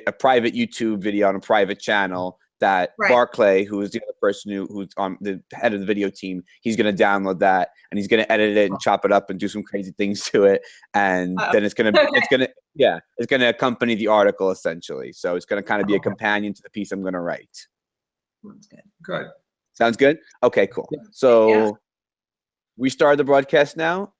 a private YouTube video on a private channel that Barclay, who is the other person who's on the head of the video team, he's going to download that and he's going to edit it and chop it up and do some crazy things to it. And then it's going to accompany the article essentially. So it's going to kind of be a companion to the piece I'm going to write. Sounds good. Good. Sounds good? Okay, cool. So we started the broadcast now.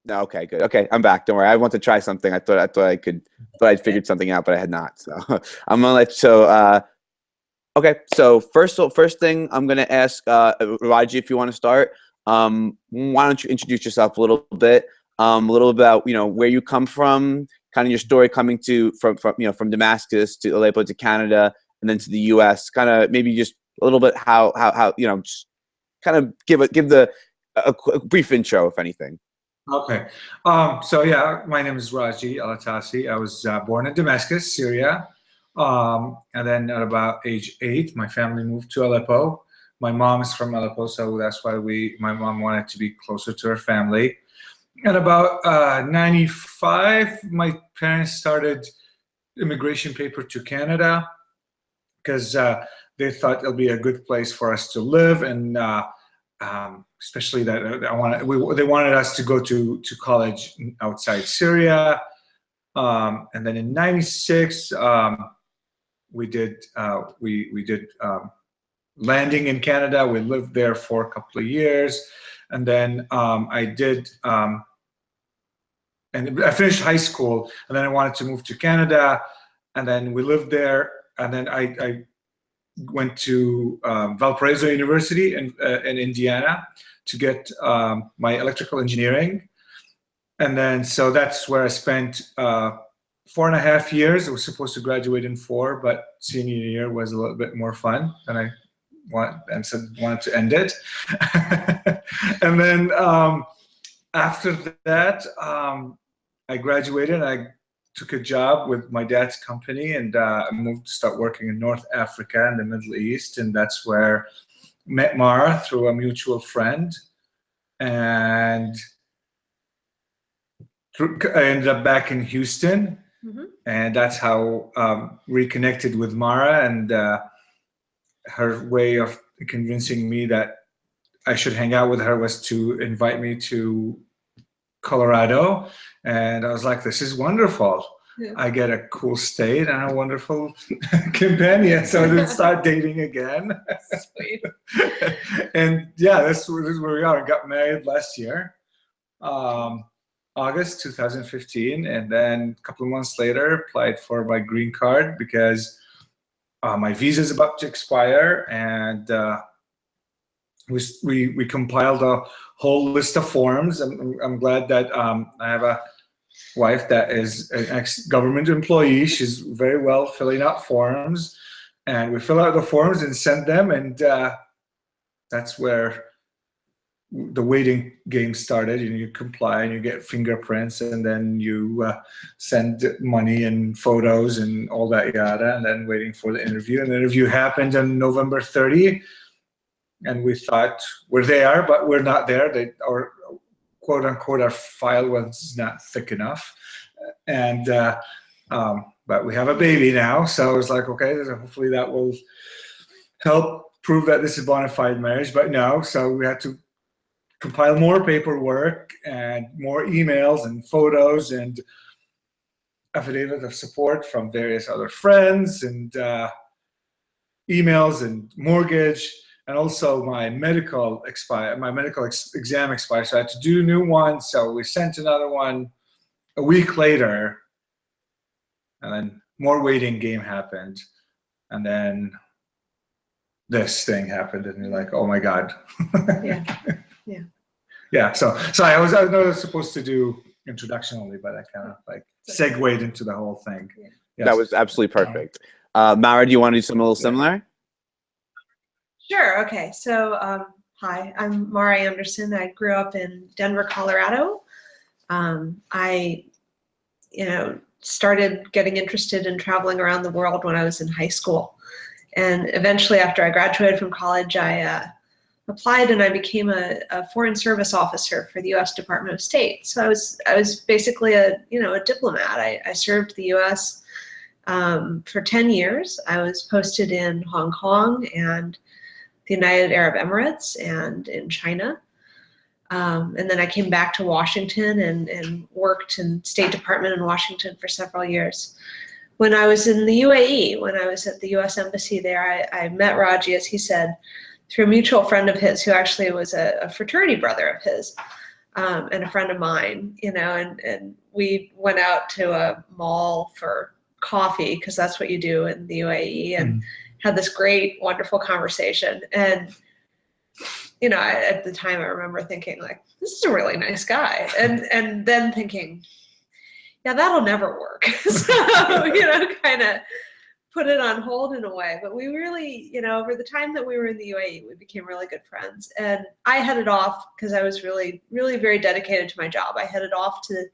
Okay, good. Okay, I'm back. Don't worry. I want to try something. I thought I'd figured something out, but I had not. So I'm gonna let. So okay. So first thing I'm gonna ask Raji, if you want to start. Why don't you introduce yourself a little bit? A little about where you come from, kind of your story coming from Damascus to Aleppo to Canada and then to the U.S. Kind of maybe just a little bit how just kind of give a brief intro, if anything. Okay. So yeah, my name is Raji Alatassi. I was born in Damascus, Syria. And then at about age 8, my family moved to Aleppo. My mom is from Aleppo, so that's why my mom wanted to be closer to her family. And about 95, my parents started immigration paper to Canada because they thought it'll be a good place for us to live, and especially that they wanted us to go to college outside Syria. And then in '96, we did landing in Canada. We lived there for a couple of years, and then and I finished high school, and then I wanted to move to Canada, and then we lived there, and then I went to Valparaiso University in Indiana to get my electrical engineering. And then, so that's where I spent 4.5 years. I was supposed to graduate in 4, but senior year was a little bit more fun than I wanted to end it. And then after that, I graduated and I took a job with my dad's company, and I moved to start working in North Africa and the Middle East. And that's where I met Mara through a mutual friend. And I ended up back in Houston. Mm-hmm. And that's how reconnected with Mara, and her way of convincing me that I should hang out with her was to invite me to Colorado. And I was like, this is wonderful. Yeah. I get a cool state and a wonderful companion. So I didn't start dating again. Sweet. And yeah, this is where we are. I got married last year, August 2015. And then a couple of months later, applied for my green card because my visa is about to expire. And we compiled a whole list of forms. I'm glad that I have a wife that is an ex-government employee. She's very well filling out forms, and we fill out the forms and send them, and that's where the waiting game started. You comply and you get fingerprints, and then you send money and photos and all that yada, and then waiting for the interview. And the interview happened on November 30. And we thought we're there, but we're not there. Our quote unquote, our file was not thick enough. And, but we have a baby now. So I was like, okay, hopefully that will help prove that this is a bona fide marriage, but no. So we had to compile more paperwork and more emails and photos and affidavit of support from various other friends and emails and mortgage. And also my medical exam expired, so I had to do a new one. So we sent another one a week later, and then more waiting game happened, and then this thing happened, and you're like, oh my God. Yeah. So I was supposed to do introduction only, but I kind of like segued into the whole thing. Yeah. Yes. That was absolutely perfect. Mara, do you want to do something a little similar? Sure. Okay. So, hi, I'm Mara Andersen. I grew up in Denver, Colorado. I, started getting interested in traveling around the world when I was in high school. And eventually, after I graduated from college, I applied and I became a foreign service officer for the U.S. Department of State. So I was basically a diplomat. I served the U.S. For 10 years. I was posted in Hong Kong and the United Arab Emirates and in China. And then I came back to Washington and worked in State Department in Washington for several years. When I was in the UAE, when I was at the U.S. Embassy there, I met Raji, as he said, through a mutual friend of his who actually was a fraternity brother of his, and a friend of mine, and we went out to a mall for coffee, because that's what you do in the UAE, and had this great, wonderful conversation. And at the time I remember thinking, like, this is a really nice guy, and then thinking, yeah, that'll never work. So kind of put it on hold in a way. But we really, over the time that we were in the UAE, we became really good friends. And I headed off, because I was really, really very dedicated to my job. I headed off to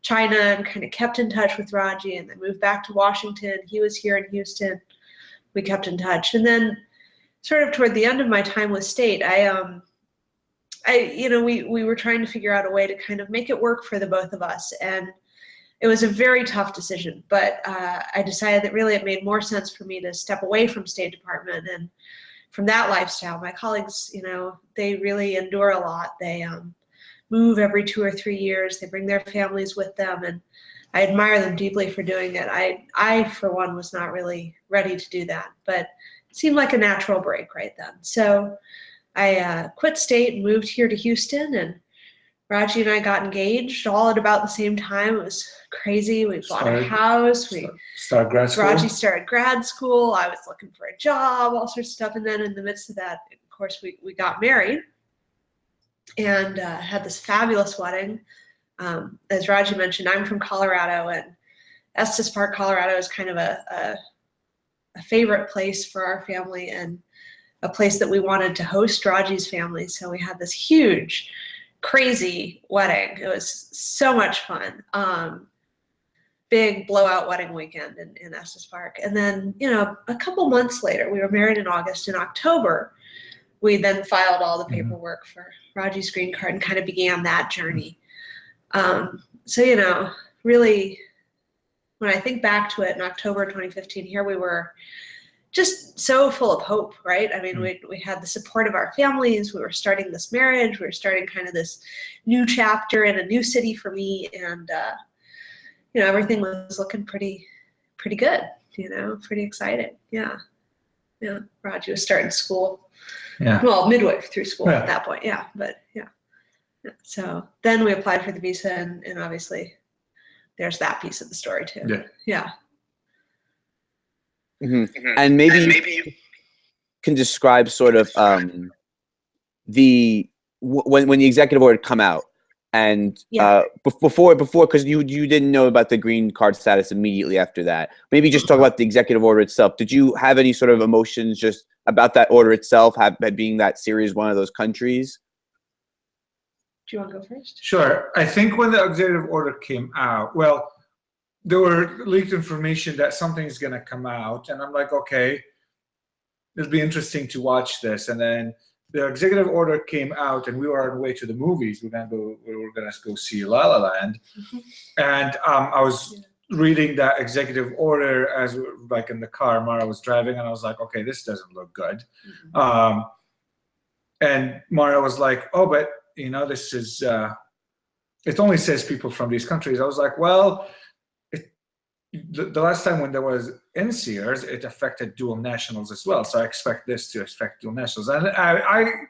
China and kind of kept in touch with Raji, and then moved back to Washington. He was here in Houston. We kept in touch. And then sort of toward the end of my time with State, we were trying to figure out a way to kind of make it work for the both of us. And it was a very tough decision, but I decided that really it made more sense for me to step away from State Department and from that lifestyle. My colleagues, they really endure a lot. They move every 2 or 3 years. They bring their families with them, and I admire them deeply for doing it. I, for one, was not really ready to do that, but it seemed like a natural break right then. So I quit State and moved here to Houston, and Raji and I got engaged all at about the same time. It was crazy. We bought a house. We started grad school. Raji started grad school. I was looking for a job, all sorts of stuff. And then in the midst of that, of course, we got married and had this fabulous wedding. As Raji mentioned, I'm from Colorado, and Estes Park, Colorado is kind of a favorite place for our family and a place that we wanted to host Raji's family. So we had this huge, crazy wedding. It was so much fun. Big blowout wedding weekend in Estes Park. And then, a couple months later, we were married in August. In October, we then filed all the paperwork for Raji's green card and kind of began that journey. So, really, when I think back to it in October 2015, here we were just so full of hope, right? I mean, we had the support of our families. We were starting this marriage. We were starting kind of this new chapter in a new city for me. And, everything was looking pretty good, pretty excited. Yeah. Yeah. Raji was starting school. Yeah. Well, midway through school at that point. Yeah. But yeah. So then we applied for the visa, and obviously there's that piece of the story too. Yeah. Yeah. Mm-hmm. And maybe you can describe sort of when the executive order come out, and before, because you didn't know about the green card status immediately after that. Maybe just talk about the executive order itself. Did you have any sort of emotions just about that order itself, being that Syria is one of those countries? Do you want to go first? Sure. I think when the executive order came out, well, there were leaked information that something's going to come out, and I'm like, okay, it'll be interesting to watch this. And then the executive order came out, and we were on the way to the movies. We were going to go see La La Land, and I was reading that executive order as like in the car. Mara was driving, and I was like, okay, this doesn't look good. And Mara was like, oh, but this is it only says people from these countries. I was like, well, the last time when there was NCRs, it affected dual nationals as well. So I expect this to affect dual nationals. And I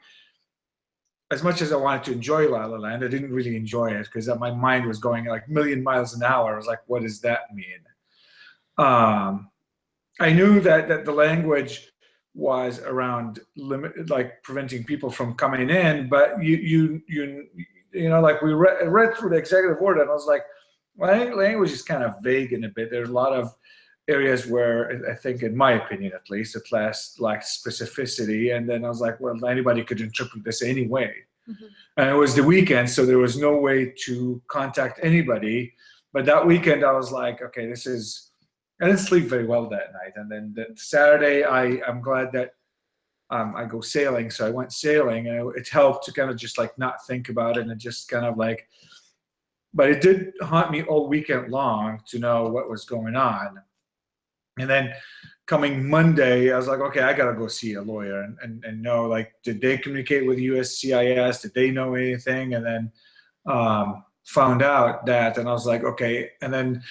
as much as I wanted to enjoy La La Land, I didn't really enjoy it because my mind was going like 1,000,000 miles an hour. I was like, what does that mean? I knew that the language was around like preventing people from coming in, but like we read through the executive order, and I was like, well, language is kind of vague in a bit. There's a lot of areas where I think, in my opinion at least, it lacks like specificity. And then I was like, well, anybody could interpret this anyway. And it was the weekend, so there was no way to contact anybody. But that weekend, I was like, okay, I didn't sleep very well that night. And then Saturday, I'm glad that I go sailing. So I went sailing, and it helped to kind of just like not think about it and just kind of like, but it did haunt me all weekend long to know what was going on. And then coming Monday, I was like, okay, I gotta go see a lawyer and know, like, did they communicate with USCIS? Did they know anything? And then found out that, and I was like, okay. And then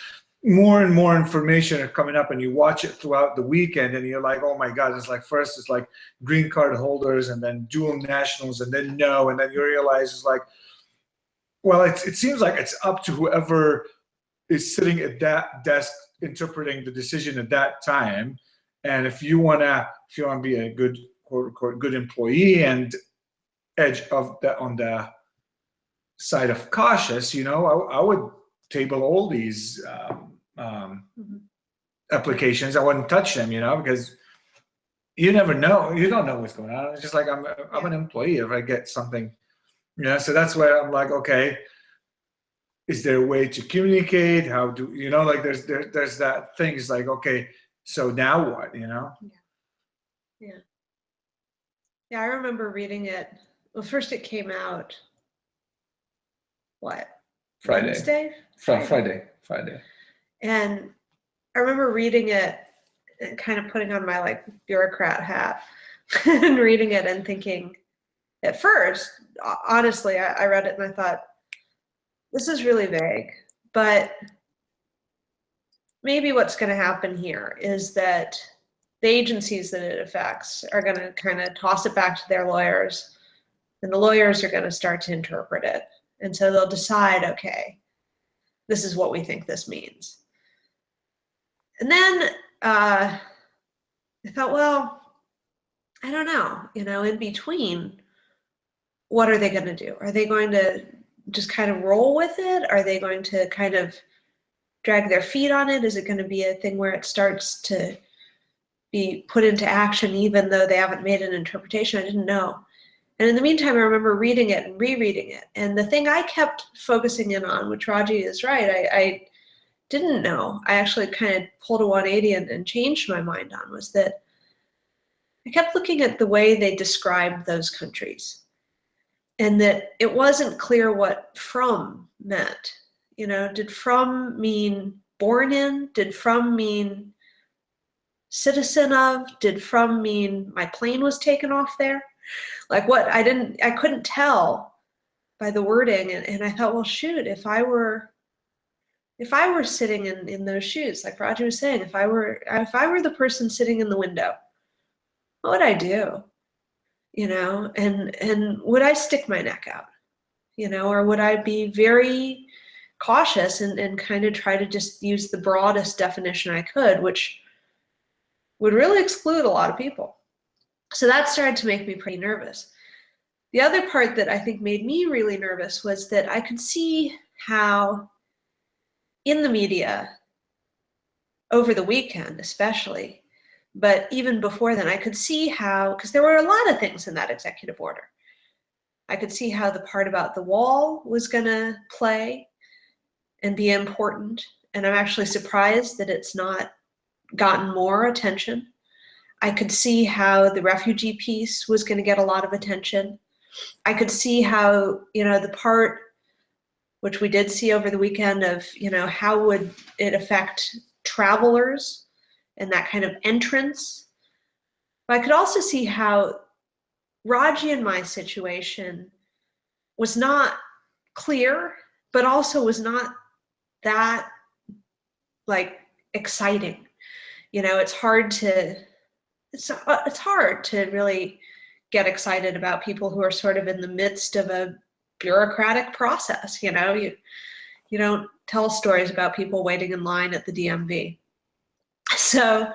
more and more information are coming up, and you watch it throughout the weekend, and you're like, oh my God, it's like, first it's like green card holders, and then dual nationals, and then no, and then you realize it's like, well, it seems like it's up to whoever is sitting at that desk interpreting the decision at that time. And if you wanna be a good, quote unquote, good employee and edge of that on the side of cautious, you know, I would table all these applications. I wouldn't touch them, you know, because you never know. You don't know what's going on. It's just like I'm an employee. If I get something, you know, so that's where I'm like, okay, is there a way to communicate? How do you know? Like there's that thing. It's like, okay, so now what? You know? Yeah. I remember reading it. Well, first it came out. What? Friday. Wednesday? Friday. And I remember reading it and kind of putting on my like bureaucrat hat and reading it and thinking, at first, honestly, I read it and I thought, this is really vague, but maybe what's going to happen here is that the agencies that it affects are going to kind of toss it back to their lawyers, and the lawyers are going to start to interpret it. And so they'll decide, okay, this is what we think this means. And then I thought, well, I don't know, you know, in between, what are they going to do? Are they going to just kind of roll with it? Are they going to kind of drag their feet on it? Is it going to be a thing where it starts to be put into action even though they haven't made an interpretation? I didn't know. And in the meantime, I remember reading it and rereading it. And the thing I kept focusing in on, which Raji is right, I didn't know, I actually kind of pulled a 180 and changed my mind on, was that I kept looking at the way they described those countries. And that it wasn't clear what from meant. You know, did from mean born in? Did from mean citizen of? Did from mean my plane was taken off there? Like what, I couldn't tell by the wording. And I thought, well, shoot, if I were sitting in those shoes, like Raji was saying, if I were the person sitting in the window, what would I do? You know, and would I stick my neck out, you know, or would I be very cautious and kind of try to just use the broadest definition I could, which would really exclude a lot of people. So that started to make me pretty nervous. The other part that I think made me really nervous was that I could see how in the media over the weekend, especially, but even before then, I could see how, because there were a lot of things in that executive order. I could see how the part about the wall was going to play and be important. And I'm actually surprised that it's not gotten more attention. I could see how the refugee piece was going to get a lot of attention. I could see how, you know, the part which we did see over the weekend of, you know, how would it affect travelers and that kind of entrance. But I could also see how Raji and my situation was not clear, but also was not that like exciting. You know, it's hard to really get excited about people who are sort of in the midst of a bureaucratic process. You know, you don't tell stories about people waiting in line at the DMV. So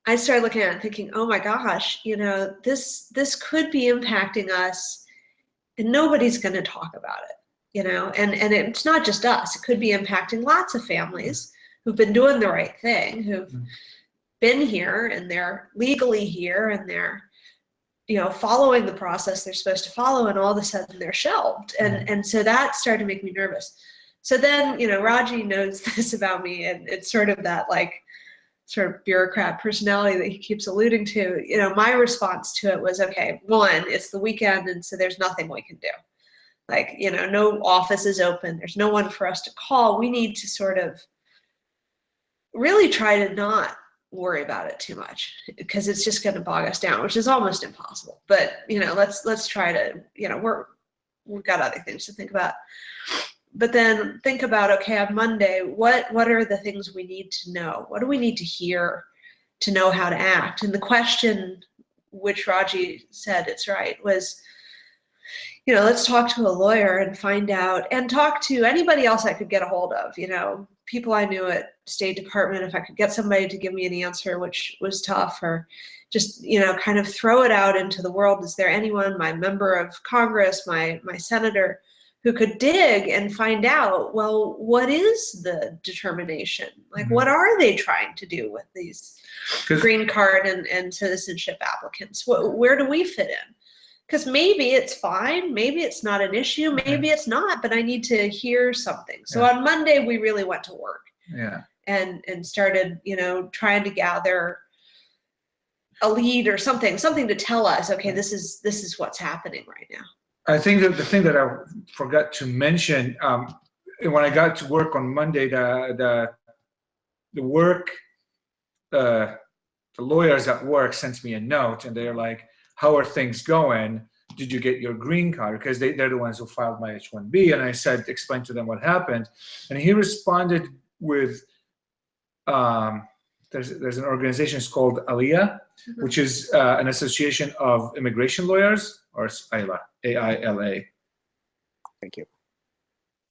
I started looking at it and thinking, oh my gosh, you know, this could be impacting us and nobody's going to talk about it, you know, and it's not just us. It could be impacting lots of families who've been doing the right thing, who've been here and they're legally here and they're, you know, following the process they're supposed to follow, and all of a sudden they're shelved. And so that started to make me nervous. So then, you know, Raji knows this about me, and it's sort of that like sort of bureaucrat personality that he keeps alluding to, you know, my response to it was, okay, one, it's the weekend, and so there's nothing we can do. Like, you know, no office is open. There's no one for us to call. We need to sort of really try to not worry about it too much, because it's just going to bog us down, which is almost impossible. But, you know, let's try to, you know, we've got other things to think about. But then think about, okay, on Monday, what are the things we need to know? What do we need to hear to know how to act? And the question, which Raji said, it's right, was, you know, let's talk to a lawyer and find out, and talk to anybody else I could get a hold of, you know, people I knew at State Department, if I could get somebody to give me an answer, which was tough, or just, you know, kind of throw it out into the world. Is there anyone, my member of Congress, my senator, who could dig and find out, well, what is the determination? Like, what are they trying to do with these green card and citizenship applicants? Where do we fit in? Because maybe it's fine, maybe it's not an issue, maybe it's not, but I need to hear something. So on Monday, we really went to work and started, you know, trying to gather a lead or something to tell us, okay, this is what's happening right now. I think that the thing that I forgot to mention, when I got to work on Monday, the lawyers at work sent me a note, and they're like, how are things going? Did you get your green card? Because they're the ones who filed my H-1B. And I said, explain to them what happened. And he responded with, there's an organization called AILA, which is an association of immigration lawyers, or AILA, A-I-L-A. Thank you.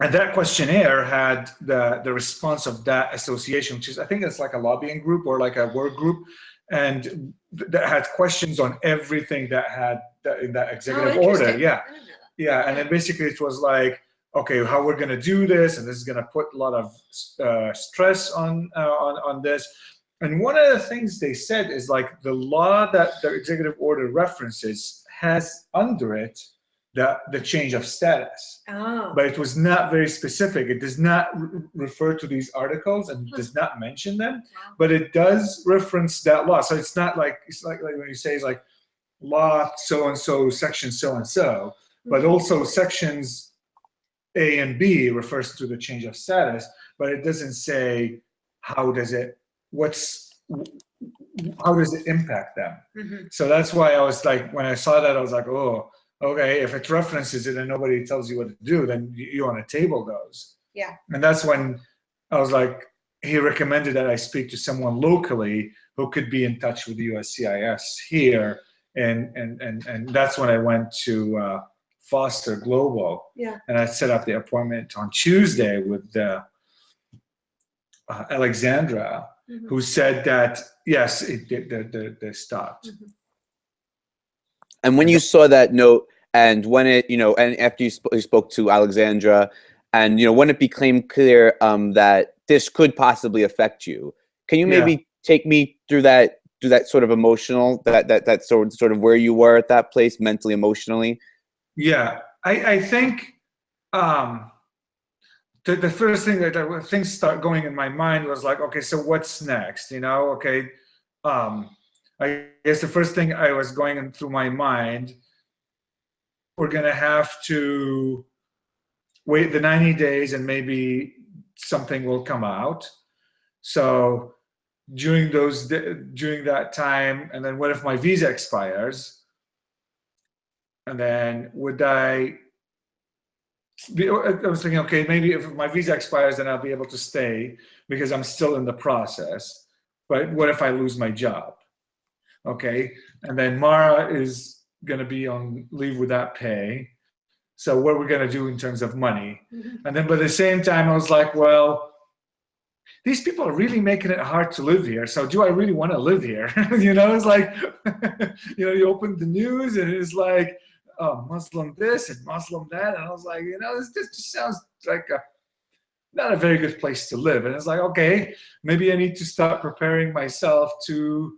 And that questionnaire had the response of that association, which is, I think it's like a lobbying group or like a work group, and that had questions on everything that had in that executive order. Yeah. And then basically it was like, okay, how we're going to do this, and this is going to put a lot of stress on this. And one of the things they said is, like, the law that the executive order references has under it the change of status. But it was not very specific. It does not refer to these articles and does not mention them, but it does reference that law. So it's not like, it's like when you say, it's like law so-and-so, section so-and-so, but also sections A and B refers to the change of status, but it doesn't say how does it impact them. So that's why I was like, when I saw that, I was like, oh, okay, if it references it and nobody tells you what to do, then you want to table those. Yeah. And that's when I was like, he recommended that I speak to someone locally who could be in touch with the USCIS here. And that's when I went to Foster Global. Yeah. And I set up the appointment on Tuesday with Alexandra, who said that, yes, they stopped. And when you saw that note, and when it, you know, and after you spoke to Alexandra, and, you know, when it became clear that this could possibly affect you, can you maybe take me through that sort of emotional, that sort of where you were at that place, mentally, emotionally? Yeah, I think the first thing that things start going in my mind was like, okay, so what's next? You know, okay. I guess the first thing I was going through my mind, we're going to have to wait the 90 days and maybe something will come out. So during that time, and then what if my visa expires? And then I was thinking, okay, maybe if my visa expires, then I'll be able to stay because I'm still in the process. But what if I lose my job? Okay, and then Mara is going to be on leave without pay. So what are we going to do in terms of money? And then by the same time, I was like, well, these people are really making it hard to live here. So do I really want to live here? You know, it's like, you know, you open the news and it's like, oh, Muslim this and Muslim that. And I was like, you know, this just sounds like not a very good place to live. And it's like, okay, maybe I need to start preparing myself to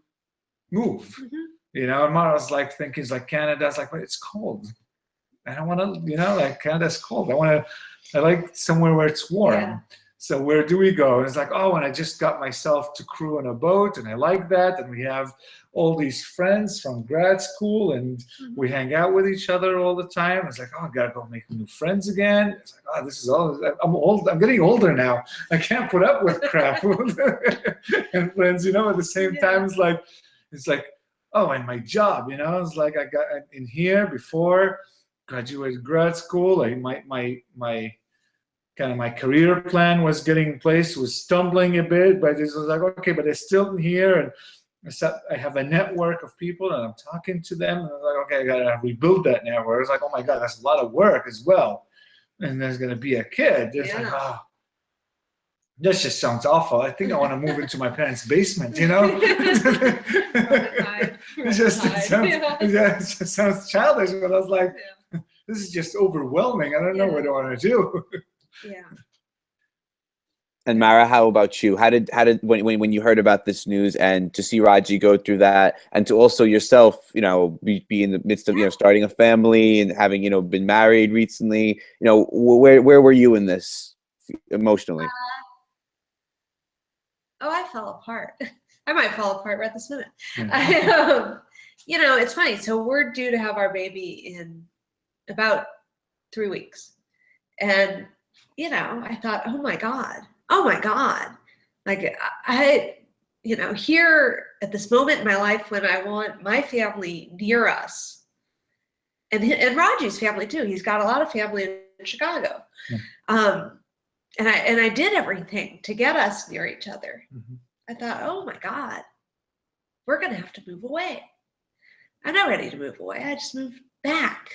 move. You know, and Mara was like thinking, it's like Canada. I was like, but it's cold. I don't want to, you know, like Canada's cold. I like somewhere where it's warm. So where do we go? And it's like, oh, and I just got myself to crew on a boat, and I like that. And we have all these friends from grad school, and we hang out with each other all the time. It's like, oh, I gotta go make new friends again. It's like, oh, this is all. I'm old. I'm getting older now. I can't put up with crap and friends. You know, at the same time, it's like, oh, and my job. You know, it's like I got in here before graduated grad school. Like my kind of my career plan was getting in place, was stumbling a bit, but it was like, okay, but it's still here, and I have a network of people, and I'm talking to them, and I'm like, okay, I gotta rebuild that network. It's like, oh my God, that's a lot of work as well, and there's gonna be a kid. It's like, oh, this just sounds awful. I think I want to move into my parents' basement, you know? It just sounds childish, but I was like, this is just overwhelming. I don't know what I want to do. Yeah. And Mara, how about you? How did when you heard about this news, and to see Raji go through that, and to also yourself, you know, be in the midst of, you know, starting a family and having, you know, been married recently, you know, where were you in this emotionally? I fell apart. I might fall apart right this minute. You know, it's funny. So we're due to have our baby in about 3 weeks, and you know, I thought, oh my God, like you know, here at this moment in my life when I want my family near us, and Raji's family too. He's got a lot of family in Chicago, and I did everything to get us near each other. I thought, oh my God, we're gonna have to move away. I'm not ready to move away. I just moved back.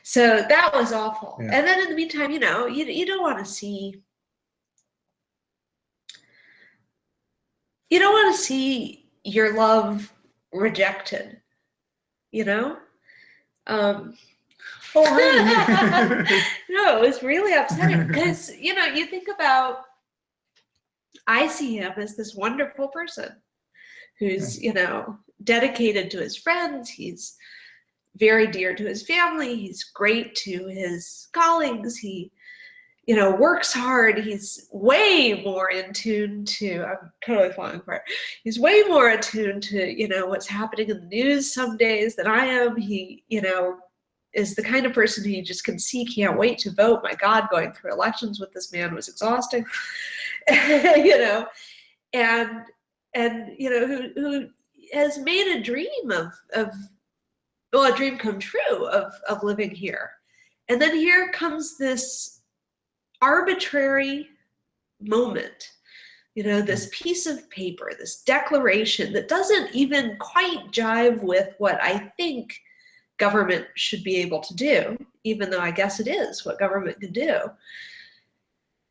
So that was awful. Yeah. And then in the meantime, you know, you don't want to see your love rejected, you know? No, it was really upsetting because, you know, you think about, I see him as this wonderful person who's, you know, dedicated to his friends. He's very dear to his family. He's great to his colleagues. He, you know, works hard. He's way more in tune to, I'm totally falling apart. He's way more attuned to, you know, what's happening in the news some days than I am. He, you know, is the kind of person who you just can see can't wait to vote. My God, going through elections with this man was exhausting. You know, and you know, who has made a dream of well, a dream come true of living here. And then here comes this arbitrary moment, you know, this piece of paper, this declaration that doesn't even quite jive with what I think government should be able to do, even though I guess it is what government can do.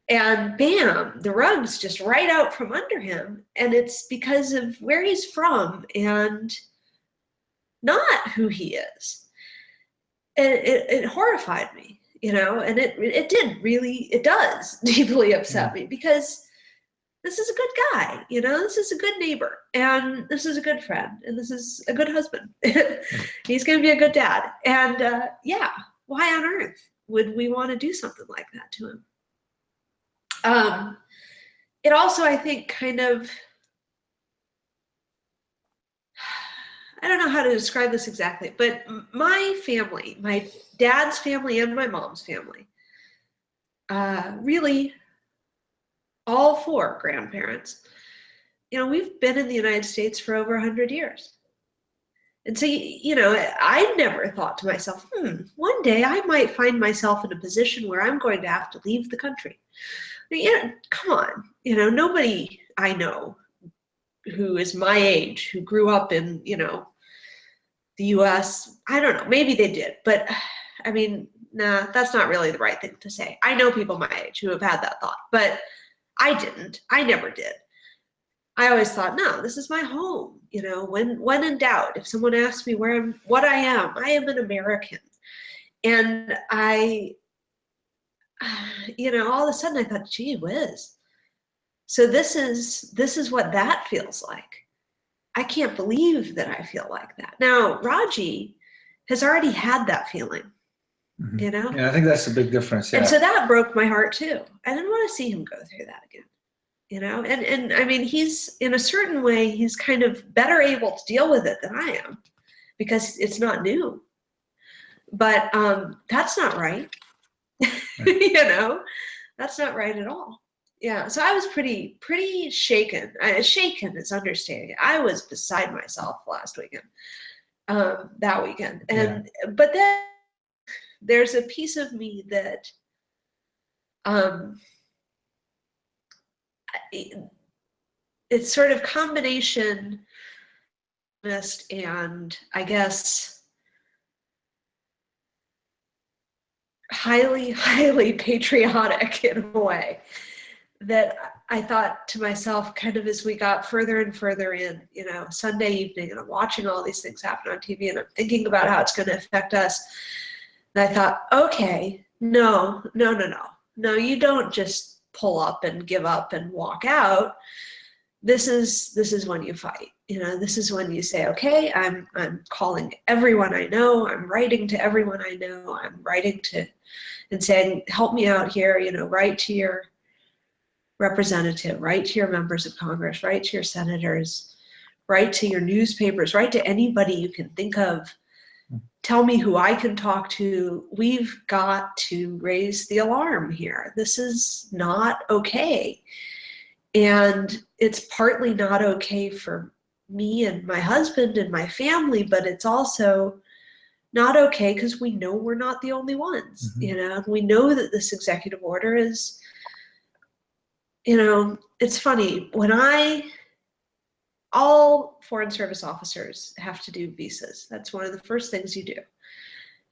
And bam, the rug's just right out from under him. And it's because of where he's from and not who he is. And it horrified me, you know, and it does deeply upset me, because this is a good guy, you know, this is a good neighbor, and this is a good friend, and this is a good husband. He's going to be a good dad. And yeah, why on earth would we want to do something like that to him? It also, I think, kind of, I don't know how to describe this exactly, but my family, my dad's family and my mom's family, really all four grandparents, you know, we've been in the United States for over 100 years. And so, you know, I never thought to myself, one day I might find myself in a position where I'm going to have to leave the country. You know, come on, you know, nobody I know who is my age, who grew up in, you know, the US, I don't know, maybe they did, but I mean, nah, that's not really the right thing to say. I know people my age who have had that thought, but I didn't. I never did. I always thought, no, this is my home. You know, when in doubt, if someone asks me what I am an American. And I, you know, all of a sudden I thought, gee whiz. So this is what that feels like. I can't believe that I feel like that. Now, Raji has already had that feeling. you know? Yeah, I think that's a big difference. Yeah. And so that broke my heart too. I didn't want to see him go through that again, you know? And I mean, he's, in a certain way, he's kind of better able to deal with it than I am because it's not new. But that's not right. You know, that's not right at all. Yeah, so I was pretty shaken. Shaken is understating it. I was beside myself last weekend, that weekend. And but then there's a piece of me that it's sort of combination and I guess highly patriotic in a way, that I thought to myself, kind of as we got further and further in, you know, Sunday evening, and I'm watching all these things happen on TV, and I'm thinking about how it's going to affect us. And I thought, okay, no, you don't just pull up and give up and walk out. This is when you fight. You know, this is when you say, okay, I'm calling everyone I know. I'm writing to everyone I know. I'm writing to and saying, help me out here. You know, write to your representative, write to your members of Congress, write to your senators, write to your newspapers, write to anybody you can think of. Tell me who I can talk to. We've got to raise the alarm here. This is not okay. And it's partly not okay for me and my husband and my family, but it's also not okay because we know we're not the only ones. You know, we know that this executive order is, you know, it's funny, when all Foreign Service officers have to do visas. That's one of the first things you do.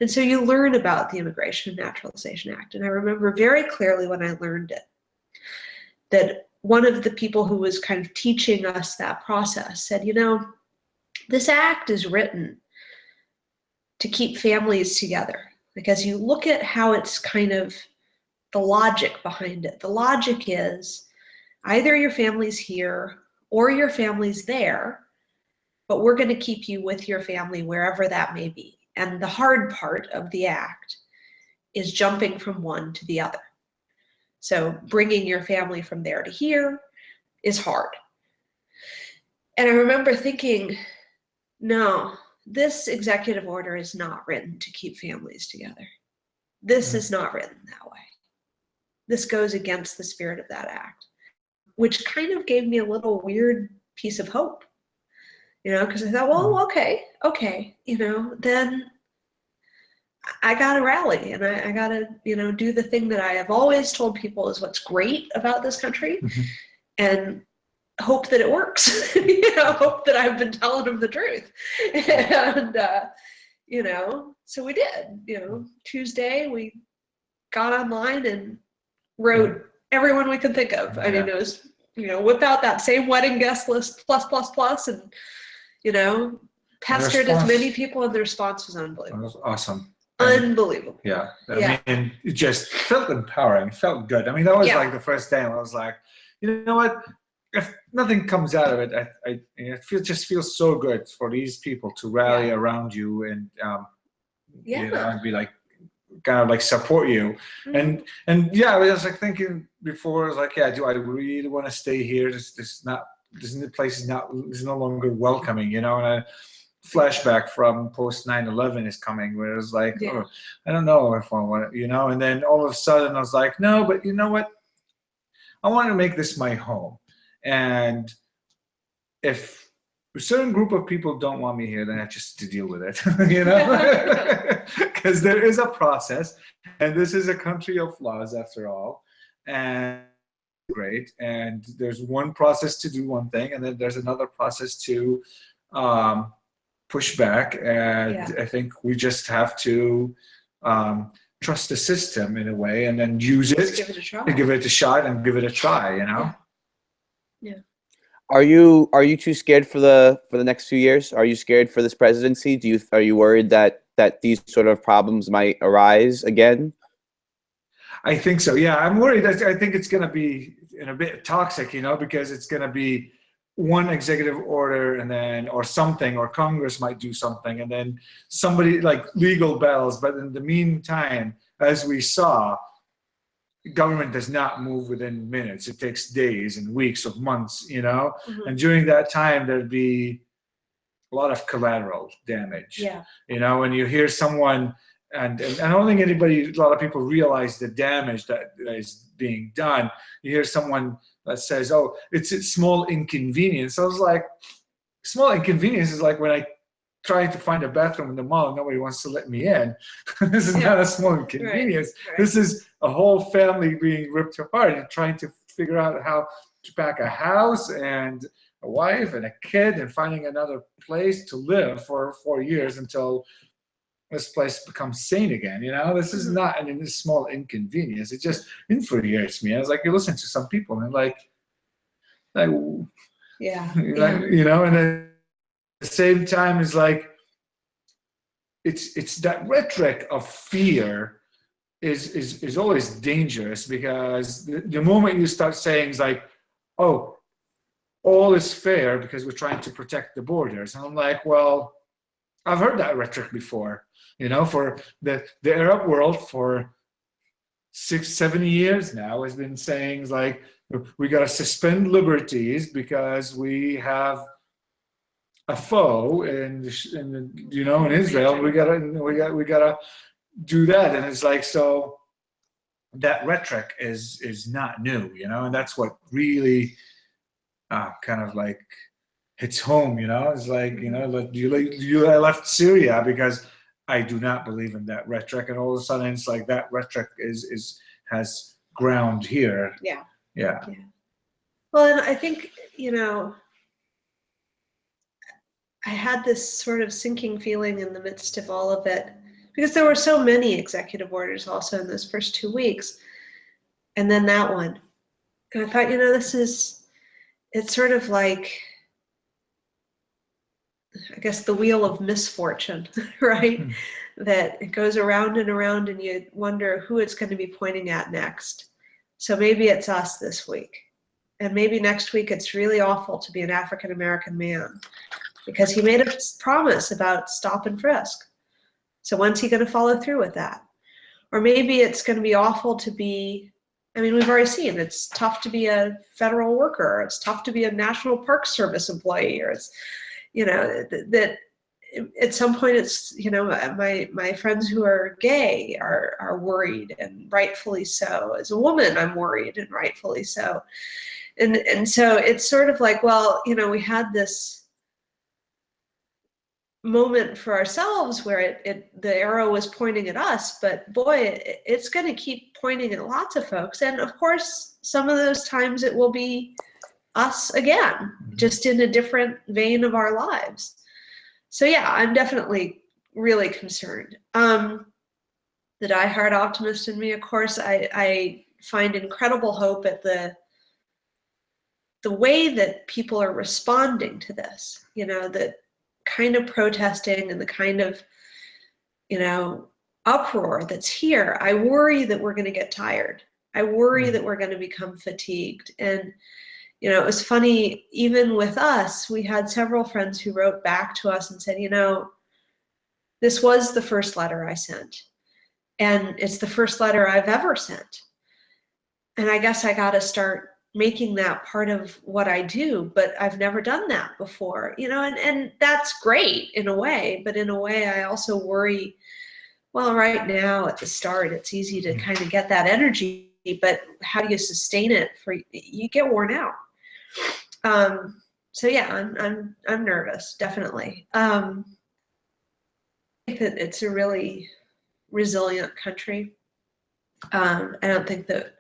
And so you learn about the Immigration and Naturalization Act. And I remember very clearly when I learned it, that one of the people who was kind of teaching us that process said, you know, this act is written to keep families together. Because you look at how it's kind of the logic behind it. The logic is either your family's here or your family's there, but we're going to keep you with your family wherever that may be. And the hard part of the act is jumping from one to the other. So bringing your family from there to here is hard. And I remember thinking, no, this executive order is not written to keep families together. This is not written that way. This goes against the spirit of that act, which kind of gave me a little weird piece of hope, you know, because I thought, well, okay, you know, then I got to rally and I got to, you know, do the thing that I have always told people is what's great about this country and hope that it works, you know, hope that I've been telling them the truth. And, you know, so we did, you know, Tuesday we got online and wrote everyone we could think of. I mean, it was, you know, whip out that same wedding guest list plus, and, you know, pestered as many people, and the response was unbelievable. That was awesome. Unbelievable. Yeah. I mean, it just felt empowering. It felt good. I mean, that was like the first day I was like, you know what? If nothing comes out of it, it just feels so good for these people to rally around you and, you know, and be like, kind of like support you. And yeah, I was like thinking before, I was like, yeah, do I really want to stay here? This place is no longer welcoming, you know. And I flashback from post 9/11 is coming, where it was like, oh, I don't know if I want to, you know. And then all of a sudden I was like, no, but you know what? I want to make this my home. And if a certain group of people don't want me here, then I just have to deal with it, you know, because there is a process, and this is a country of laws after all, and great. And there's one process to do one thing, and then there's another process to push back. And I think we just have to trust the system in a way, and then use it, give it a try. Give it a shot, and give it a try, you know. Yeah. Are you too scared for the next few years? Are you scared for this presidency? Are you worried that these sort of problems might arise again? I think so. Yeah, I'm worried. I think it's going to be a bit toxic, you know, because it's going to be one executive order and then, or something, or Congress might do something, and then somebody, like legal bells. But in the meantime, as we saw, government does not move within minutes. It takes days and weeks or months, you know? Mhm. And during that time, there'd be a lot of collateral damage. Yeah. You know, when you hear someone, and I don't think a lot of people realize the damage that is being done. You hear someone that says, oh, it's a small inconvenience. I was like, small inconvenience is like when I try to find a bathroom in the mall and nobody wants to let me in. This is not a small inconvenience. Right. This is a whole family being ripped apart and trying to figure out how to pack a house and a wife and a kid and finding another place to live for 4 years until this place becomes sane again. You know, this is not a small inconvenience. It just infuriates me. I was like, you listen to some people and like Yeah. you know, and then at the same time is like, it's that rhetoric of fear is always dangerous, because the moment you start saying is like, oh, all is fair because we're trying to protect the borders. And I'm like, well, I've heard that rhetoric before, you know, for the Arab world for 6-7 years now has been saying like, we got to suspend liberties because we have a foe in you know, in Israel. We gotta do that. And it's like, so that rhetoric is not new, you know, and that's what really kind of like hits home, you know. It's like, you know, like I left Syria because I do not believe in that rhetoric, and all of a sudden it's like that rhetoric has ground here. Yeah. Well, and I think, you know, I had this sort of sinking feeling in the midst of all of it, because there were so many executive orders also in those first 2 weeks, and then that one. And I thought, you know, it's sort of like, I guess, the wheel of misfortune, right? That it goes around and around, and you wonder who it's going to be pointing at next. So maybe it's us this week. And maybe next week it's really awful to be an African-American man because he made a promise about stop and frisk. So when's he going to follow through with that? Or maybe it's going to be awful to be, I mean, we've already seen it's tough to be a federal worker. It's tough to be a National Park Service employee, or it's, you know, that at some point it's, you know, my friends who are gay are worried, and rightfully so. As a woman, I'm worried, and rightfully so. And so it's sort of like, well, you know, we had this moment for ourselves where the arrow was pointing at us, but boy, it's going to keep pointing at lots of folks. And of course, some of those times it will be us again, just in a different vein of our lives. So yeah, I'm definitely really concerned. The diehard optimist in me, of course, I find incredible hope at the way that people are responding to this, you know, the kind of protesting and the kind of, you know, uproar that's here. I worry that we're going to get tired. I worry that we're going to become fatigued. And, you know, it was funny, even with us, we had several friends who wrote back to us and said, you know, this was the first letter I sent, and it's the first letter I've ever sent. And I guess I got to start making that part of what I do, but I've never done that before, you know, and that's great in a way, but in a way I also worry, well, right now at the start, it's easy to kind of get that energy, but how do you sustain it? You get worn out. So yeah, I'm nervous, definitely. I think that it's a really resilient country. I don't think that,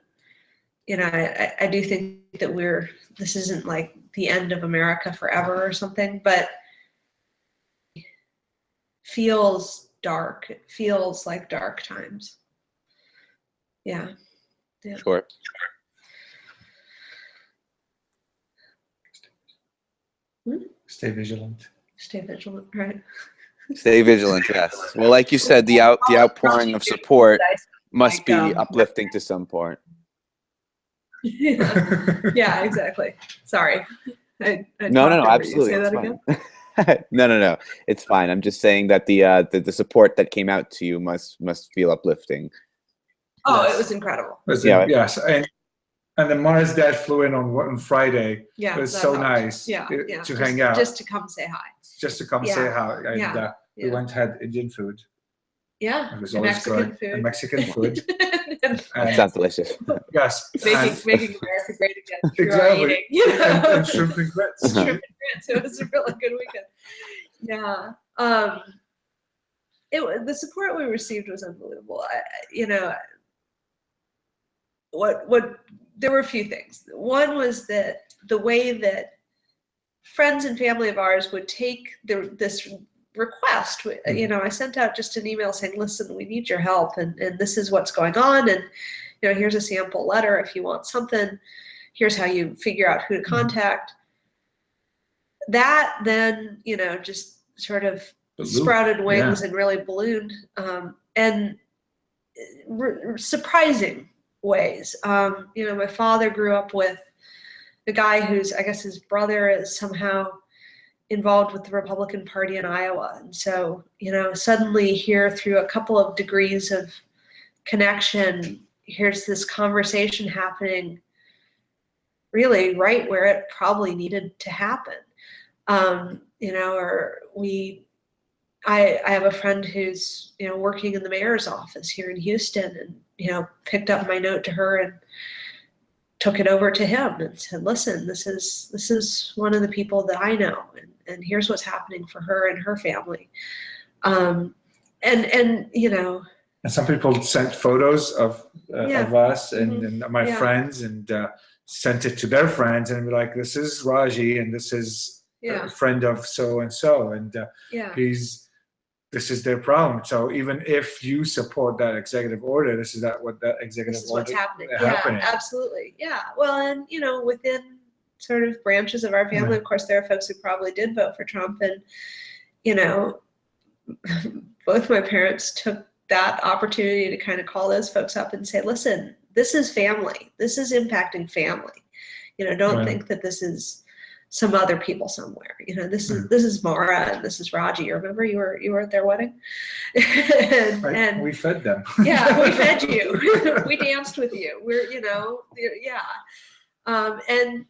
you know, I do think that this isn't like the end of America forever or something, but it feels dark. It feels like dark times. Yeah. Sure. Stay vigilant. Stay vigilant, right? Stay vigilant, yes. Well, like you said, the outpouring of support must be uplifting to some point. Yeah, exactly. Sorry. No, talked over you. absolutely. Say It's that again? fine. No. It's fine. I'm just saying that the support that came out to you must feel uplifting. Oh, Yes. it was incredible. Yeah. Yes, and then Mara's dad flew in on Friday. Yeah, It was that so helped. nice Yeah, to hang out. just to come say hi. Just to come Yeah, say hi. And yeah, we yeah. went had Indian food. Yeah, It was and always Mexican good. food. And Mexican food. And That sounds delicious. Yes. making America great again through Exactly. our eating. You know? And shrimp and grits. Shrimp and grits. It was a really good weekend. Yeah. The support we received was unbelievable. There were a few things. One was that the way that friends and family of ours would take this request. I sent out just an email saying, listen, we need your help, and this is what's going on, and here's a sample letter if you want something. Here's how you figure out who to contact. That then, just sort of sprouted wings and really ballooned, and surprising ways. My father grew up with a guy who's, I guess his brother is somehow involved with the Republican Party in Iowa. And so, suddenly here through a couple of degrees of connection, here's this conversation happening really right where it probably needed to happen. I have a friend who's, working in the mayor's office here in Houston, and, picked up my note to her and took it over to him and said, listen, this is one of the people that I know, and here's what's happening for her and her family. And some people sent photos of us and my friends, and sent it to their friends, and be like, this is Raji, and this is a friend of so and so, and this is their problem. So even if you support that executive order, this is what that executive order what's happening. happening. Yeah, absolutely. Yeah. Well, and within sort of branches of our family, of course, there are folks who probably did vote for Trump, and both my parents took that opportunity to kind of call those folks up and say, listen, this is family. This is impacting family. Don't think that this is some other people somewhere. This is Mara and this is Raji. Remember you were at their wedding? and we fed them. Yeah, we fed you. We danced with you. We're, and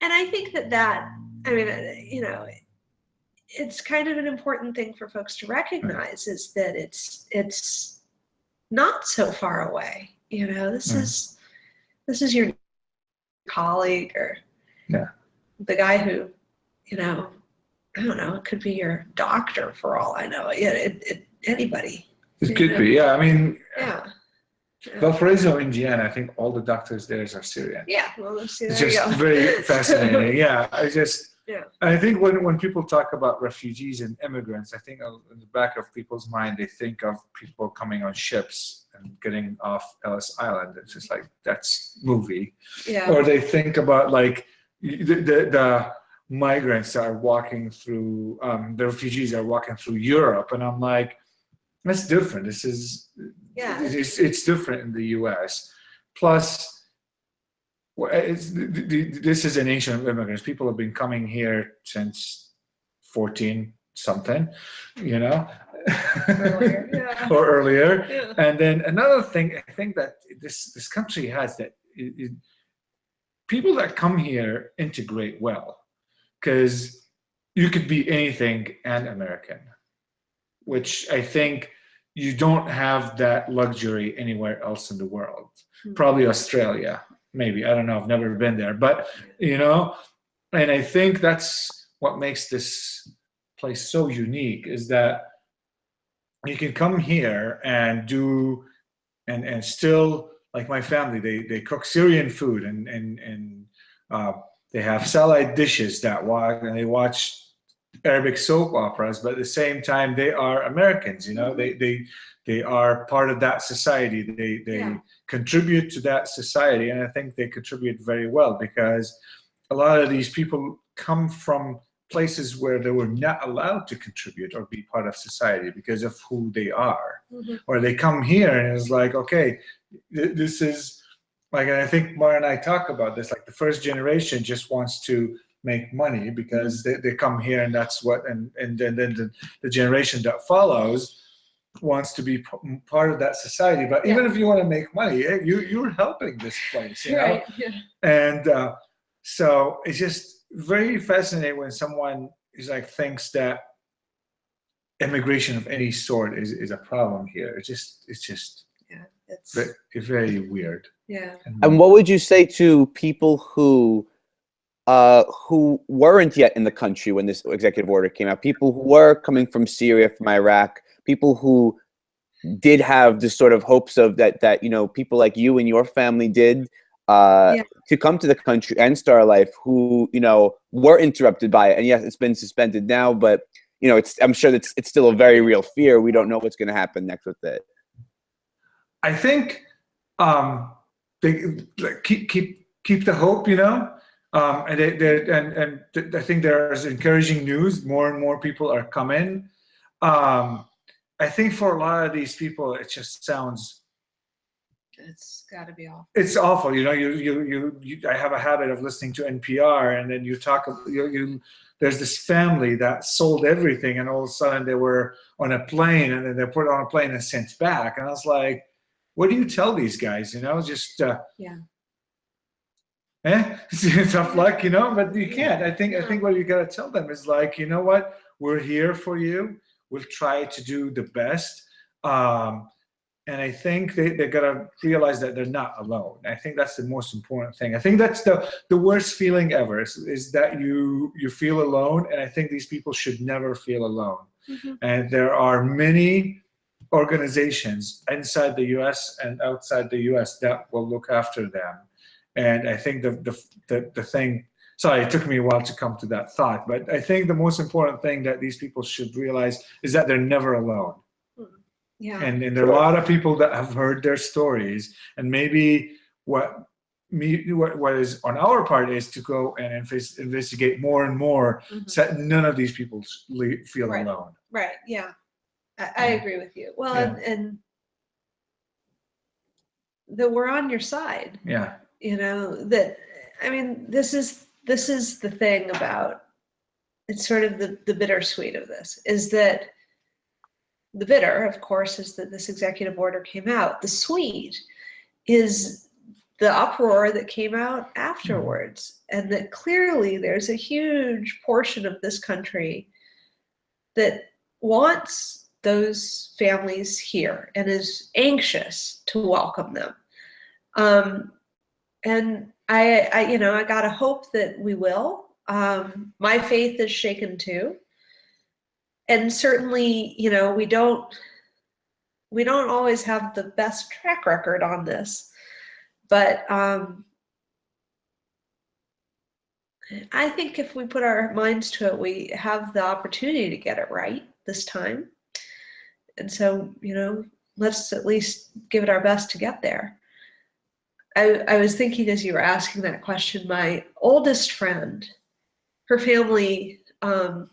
I think that it's kind of an important thing for folks to recognize, is that it's not so far away. This is your colleague, or the guy who, I don't know, it could be your doctor for all I know. Anybody. It could be, yeah. I mean, Yeah. Valparaiso, Indiana, I think all the doctors there are Syrian. Yeah, well, there It's you just go. very fascinating. Yeah, Yeah. I think when people talk about refugees and immigrants, I think in the back of people's mind, they think of people coming on ships and getting off Ellis Island. It's just like, that's movie. Yeah. Or they think about like the migrants that are walking through, the refugees that are walking through Europe. And I'm like, that's different. This is, it's different in the US. Plus, this is a nation of immigrants. People have been coming here since 14 something, Earlier. or earlier. Yeah. And then another thing, I think that this country has that people that come here integrate well, because you could be anything and American, which I think you don't have that luxury anywhere else in the world. Probably Australia, maybe. I don't know. I've never been there. But, and I think that's what makes this place so unique, is that you can come here and do, and still, like my family, they cook Syrian food, and they have salad dishes and they watch Arabic soap operas, but at the same time they are Americans. They are part of that society. They contribute to that society, and I think they contribute very well, because a lot of these people come from places where they were not allowed to contribute or be part of society because of who they are. Or they come here and it's like, okay, this is like, and I think Mara and I talk about this, like the first generation just wants to make money because they come here and that's what, and then the generation that follows wants to be part of that society. But even if you want to make money, you're helping this place, you know? Right. Yeah. And so it's just very fascinating when someone is like thinks that immigration of any sort is a problem here. It's just Yeah. It's very weird. yeah. And what would you say to people who weren't yet in the country when this executive order came out? People who were coming from Syria, from Iraq, people who did have the sort of hopes of that you know, people like you and your family did to come to the country and start a life, who, you know, were interrupted by it. And yes, it's been suspended now, but you know, I'm sure it's still a very real fear. We don't know what's going to happen next with it. I think they like, keep the hope, you know, and I think there's encouraging news. More and more people are coming. I think for a lot of these people, it just sounds. It's got to be awful. It's awful, you know. I have a habit of listening to NPR, and then you talk. There's this family that sold everything, and all of a sudden they were on a plane, and then they put on a plane and sent back. And I was like, what do you tell these guys? You know, just tough luck, you know. But you can't. I think what you gotta tell them is like, you know what, we're here for you. We'll try to do the best. And I think they gotta realize that they're not alone. I think that's the most important thing. I think that's the worst feeling ever is that you feel alone. And I think these people should never feel alone. And there are many organizations inside the U.S. and outside the U.S. that will look after them. And I think the thing. Sorry, it took me a while to come to that thought, but I think the most important thing that these people should realize is that they're never alone. Yeah. And there are a lot of people that have heard their stories, and maybe what is on our part is to go and investigate more and more, so that none of these people feel alone. Right. Yeah. I agree with you. Well, and that we're on your side. Yeah. You know, that, I mean, this is the thing about, it's sort of the bittersweet of this, is that the bitter, of course, is that this executive order came out. The sweet is the uproar that came out afterwards, and that clearly there's a huge portion of this country that wants those families here and is anxious to welcome them. And I gotta hope that we will. My faith is shaken too. And certainly, you know, we don't always have the best track record on this, but I think if we put our minds to it, we have the opportunity to get it right this time. And so, you know, let's at least give it our best to get there. I was thinking as you were asking that question, my oldest friend, her family, her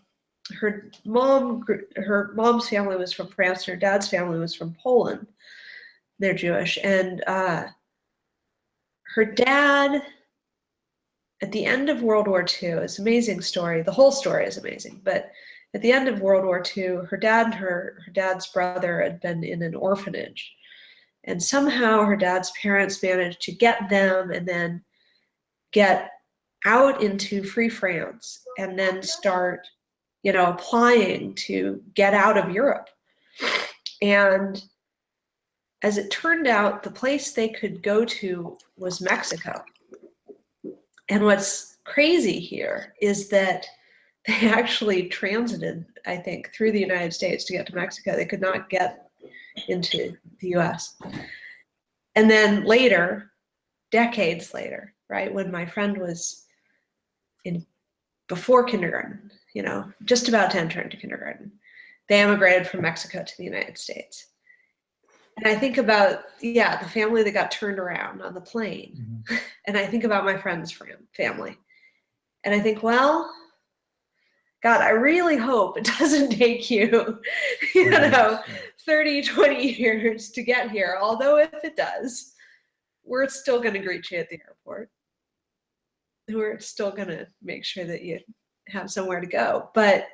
mom's family was from France, and her dad's family was from Poland. They're Jewish. And her dad, at the end of World War II, it's an amazing story. The whole story is amazing. But at the end of World War II, her dad and her dad's brother had been in an orphanage. And somehow her dad's parents managed to get them and then get out into Free France and then start, you know, applying to get out of Europe. And as it turned out, the place they could go to was Mexico. And what's crazy here is that they actually transited, I think, through the United States to get to Mexico. They could not get into the US. And then later, decades later, right, when my friend was before kindergarten, you know, just about to enter into kindergarten, they emigrated from Mexico to the United States. And I think about, the family that got turned around on the plane. And I think about my friend's family. And I think, well, God, I really hope it doesn't take you, 30, 20 years to get here. Although if it does, we're still going to greet you at the airport. We're still going to make sure that you have somewhere to go. But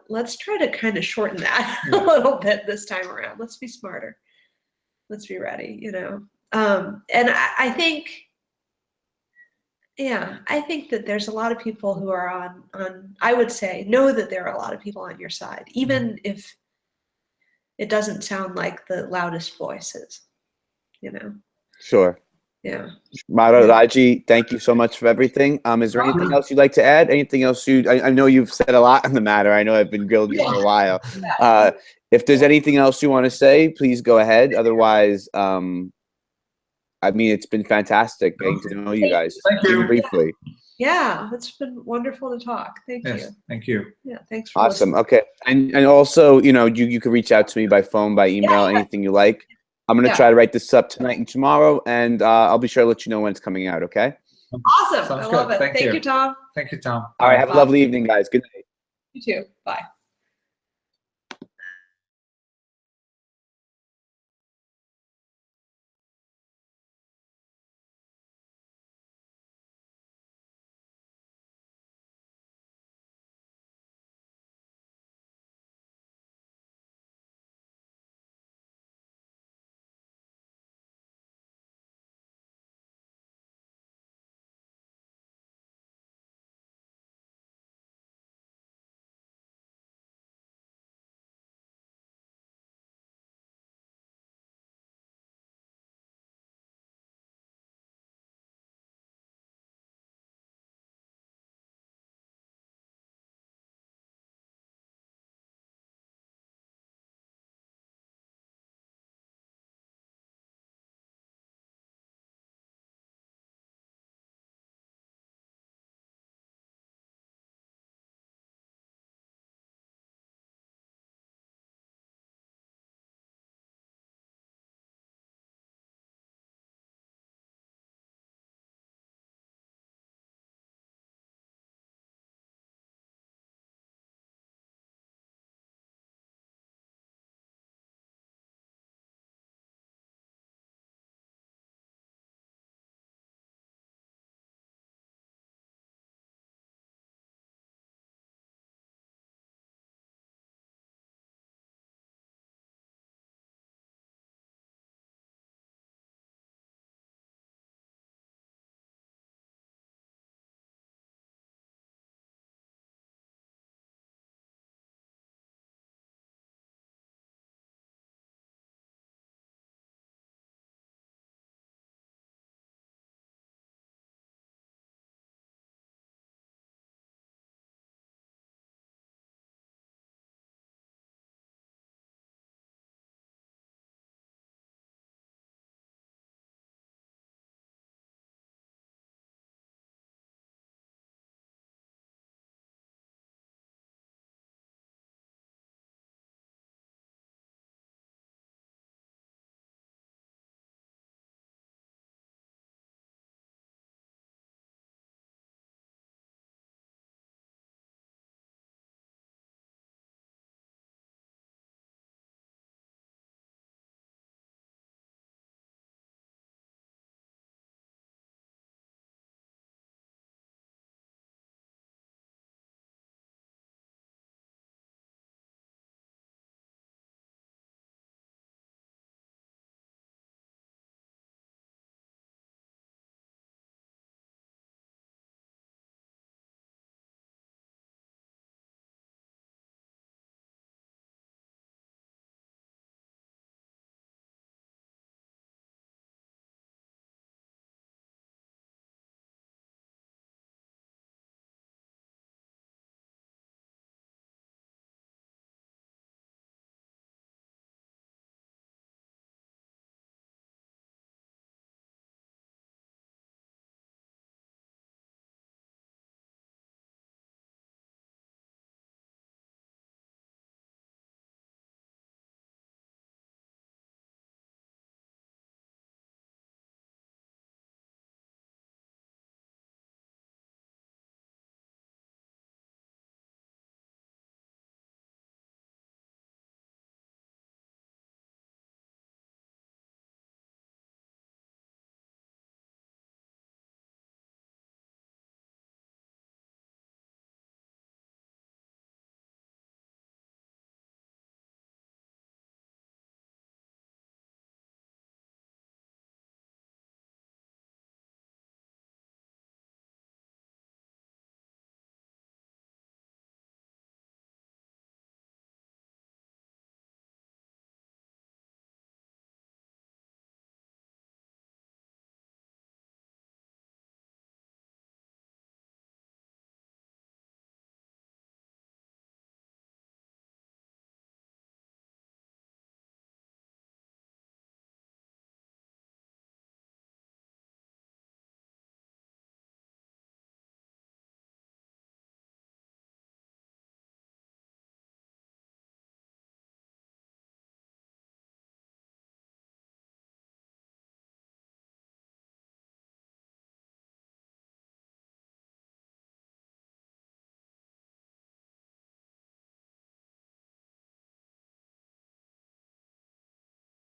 let's try to kind of shorten that a little bit this time around. Let's be smarter. Let's be ready, you know. And I think, yeah, I think that there's a lot of people who are on, I would say, know that there are a lot of people on your side, even if it doesn't sound like the loudest voices, you know. Sure. Yeah. Mara, Raji, thank you so much for everything. Is there anything else you'd like to add? Anything else I know you've said a lot on the matter. I know I've been grilling you for a while. If there's anything else you want to say, please go ahead. Otherwise, I mean, it's been fantastic getting to know you guys. Thank you. Even briefly. Yeah, it's been wonderful to talk. Thank you. Thank you. Yeah, thanks for Awesome. listening. Okay. And also, you know, you can reach out to me by phone, by email, anything you like. I'm going to try to write this up tonight and tomorrow, and I'll be sure to let you know when it's coming out, okay? Awesome. Sounds I love good. it. Thank you, Tom. Thank you, Tom. All right. Have a lovely evening, guys. Good night. You too. Bye.